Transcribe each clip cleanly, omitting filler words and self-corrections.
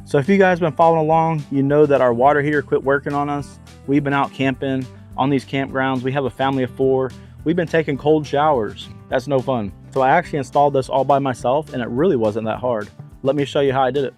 So if you guys been following along, you know that our water heater quit working on us. We've been out camping on these campgrounds. We have a family of 4. We've been taking cold showers. That's no fun. So I actually installed this all by myself, and it really wasn't that hard. Let me show you how I did it.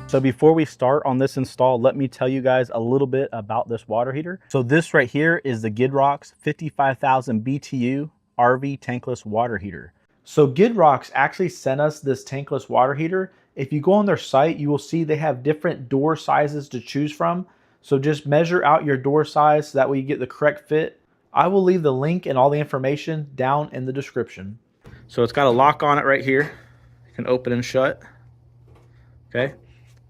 So before we start on this install, let me tell you guys a little bit about this water heater. So this right here is the GIDROX 55,000 BTU RV tankless water heater. So GIDROX actually sent us this tankless water heater. If you go on their site, you will see they have different door sizes to choose from. So just measure out your door size so that way you get the correct fit. I will leave the link and all the information down in the description. So it's got a lock on it right here. You can open and shut. Okay.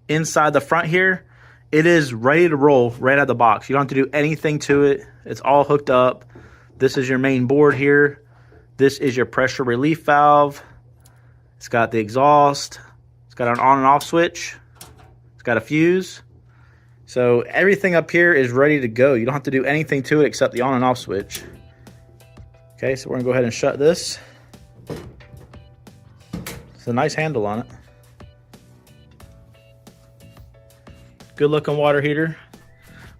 Inside the front here, it is ready to roll right out of the box. You don't have to do anything to it. It's all hooked up. This is your main board here. This is your pressure relief valve. It's got the exhaust. It's got an on and off switch. It's got a fuse. So everything up here is ready to go. You don't have to do anything to it except the on and off switch. Okay, so we're gonna go ahead and shut this. It's a nice handle on it. Good looking water heater.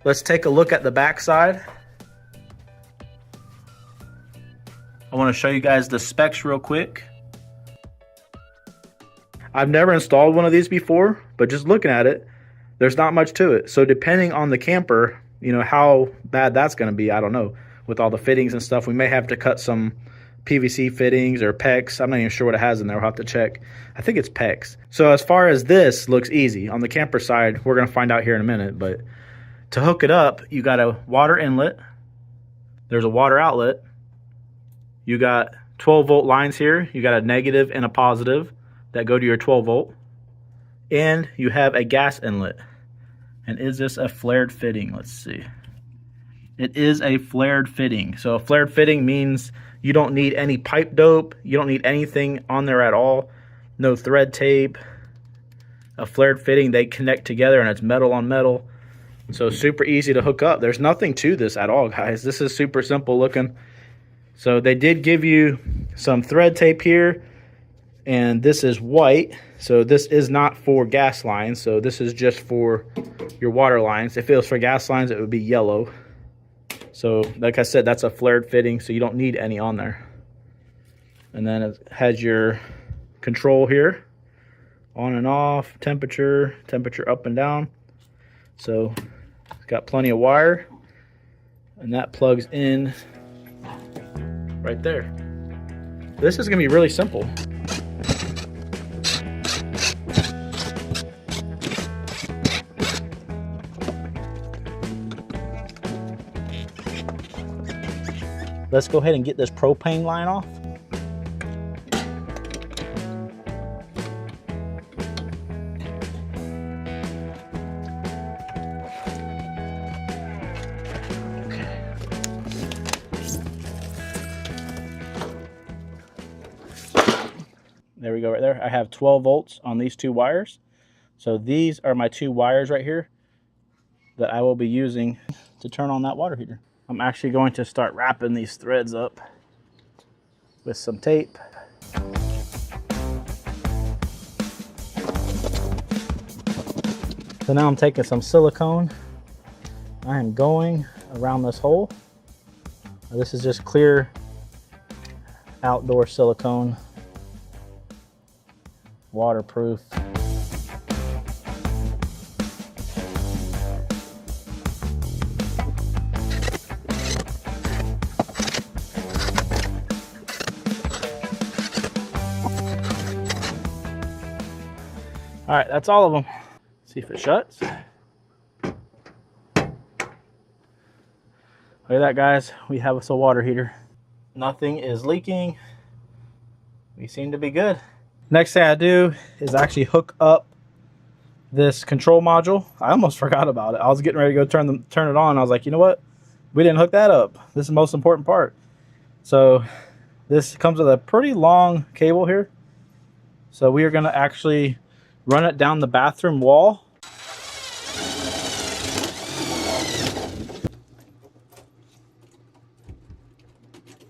Let's take a look at the back side. I want to show you guys the specs real quick. I've never installed one of these before, but just looking at it, there's not much to it. So depending on the camper, you know, how bad that's going to be, I don't know. With all the fittings and stuff, we may have to cut some PVC fittings or PEX. I'm not even sure what it has in there. We'll have to check. I think it's PEX. So as far as this looks easy. On the camper side, we're going to find out here in a minute. But to hook it up, you got a water inlet. There's a water outlet. You got 12 volt lines here. You got a negative and a positive that go to your 12 volt. And you have a gas inlet. And is this a flared fitting? Let's see. It is a flared fitting. So a flared fitting means you don't need any pipe dope. You don't need anything on there at all. No thread tape. A flared fitting, they connect together and it's metal on metal. So super easy to hook up. There's nothing to this at all, guys. This is super simple looking. So they did give you some thread tape here, and this is white. So this is not for gas lines. So this is just for your water lines. If it was for gas lines, it would be yellow. So like I said, that's a flared fitting, so you don't need any on there. And then it has your control here, on and off, temperature up and down. So it's got plenty of wire, and that plugs in right there. This is gonna be really simple. Let's go ahead and get this propane line off. There we go right there. I have 12 volts on these 2 wires. So these are my 2 wires right here that I will be using to turn on that water heater. I'm actually going to start wrapping these threads up with some tape. So now I'm taking some silicone. I am going around this hole. This is just clear outdoor silicone. Waterproof. All right, that's all of them. See if it shuts. Look at that, guys. We have us a water heater. Nothing is leaking. We seem to be good. Next thing I do is actually hook up this control module. I almost forgot about it. I was getting ready to go turn it on. I was like, you know what? We didn't hook that up. This is the most important part. So this comes with a pretty long cable here. So we are going to actually run it down the bathroom wall.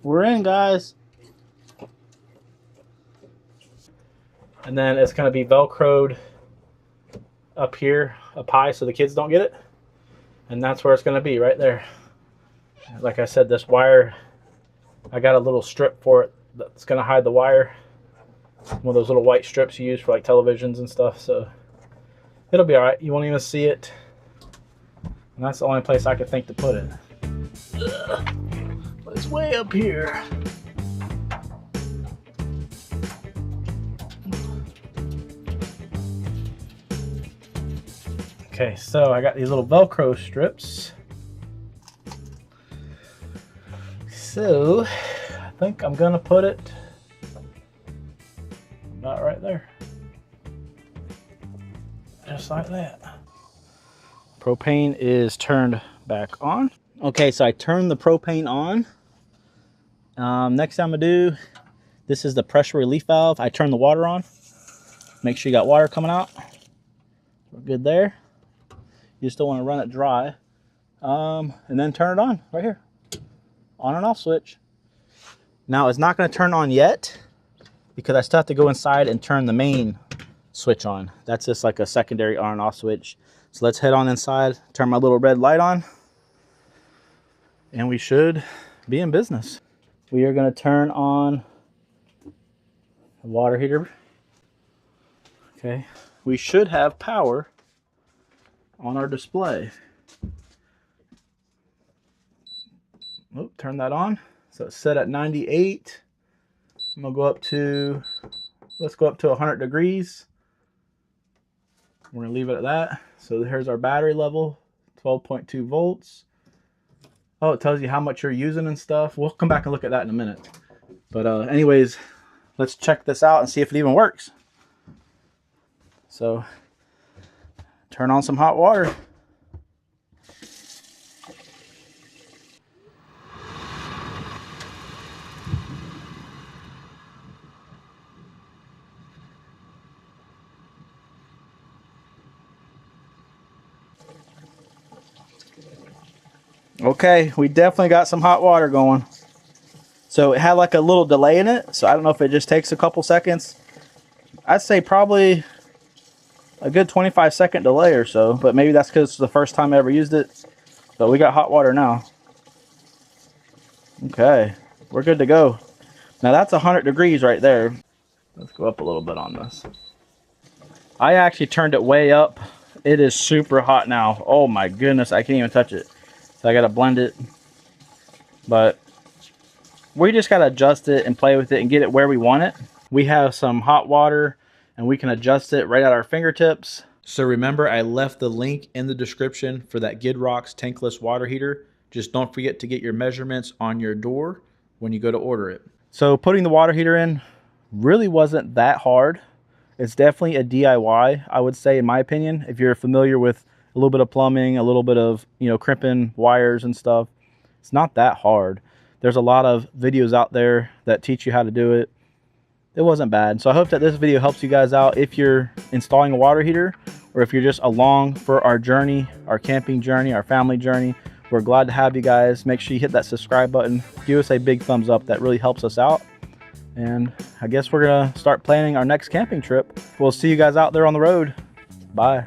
We're in, guys. And then it's going to be Velcroed up here, up high, so the kids don't get it. And that's where it's going to be, right there. Like I said, this wire, I got a little strip for it that's going to hide the wire. One of those little white strips you use for like televisions and stuff. So it'll be all right. You won't even see it. And that's the only place I could think to put it. But it's way up here. Okay, so I got these little Velcro strips. So I think I'm gonna put it about right there. Just like that. Propane is turned back on. Okay, so I turned the propane on. Next thing I'm gonna do, this is the pressure relief valve. I turn the water on. Make sure you got water coming out. We're good there. You still want to run it dry. And then turn it on right here. On and off switch. Now it's not going to turn on yet because I still have to go inside and turn the main switch on. That's just like a secondary on and off switch. So let's head on inside, turn my little red light on, and we should be in business. We are going to turn on the water heater. Okay, we should have power on our display. Oh, turn that on. So it's set at 98. I'm gonna go up to, let's go up to 100 degrees. We're gonna leave it at that. So here's our battery level, 12.2 volts. Oh, it tells you how much you're using and stuff. We'll come back and look at that in a minute. But anyways, let's check this out and see if it even works. So turn on some hot water. Okay, we definitely got some hot water going. So it had like a little delay in it, so I don't know if it just takes a couple seconds. I'd say probably a good 25-second delay or so, but maybe that's because it's the first time I ever used it. But we got hot water now. Okay, we're good to go. Now that's 100 degrees right there. Let's go up a little bit on this. I actually turned it way up. It is super hot now. Oh my goodness, I can't even touch it. So I gotta blend it. But we just gotta adjust it and play with it and get it where we want it. We have some hot water and we can adjust it right at our fingertips. So remember, I left the link in the description for that GIDROX tankless water heater. Just don't forget to get your measurements on your door when you go to order it. So putting the water heater in really wasn't that hard. It's definitely a DIY, I would say, in my opinion. If you're familiar with a little bit of plumbing, a little bit of, crimping wires and stuff, it's not that hard. There's a lot of videos out there that teach you how to do it. It wasn't bad. So I hope that this video helps you guys out if you're installing a water heater or if you're just along for our journey, our camping journey, our family journey. We're glad to have you guys. Make sure you hit that subscribe button. Give us a big thumbs up. That really helps us out. And I guess we're going to start planning our next camping trip. We'll see you guys out there on the road. Bye.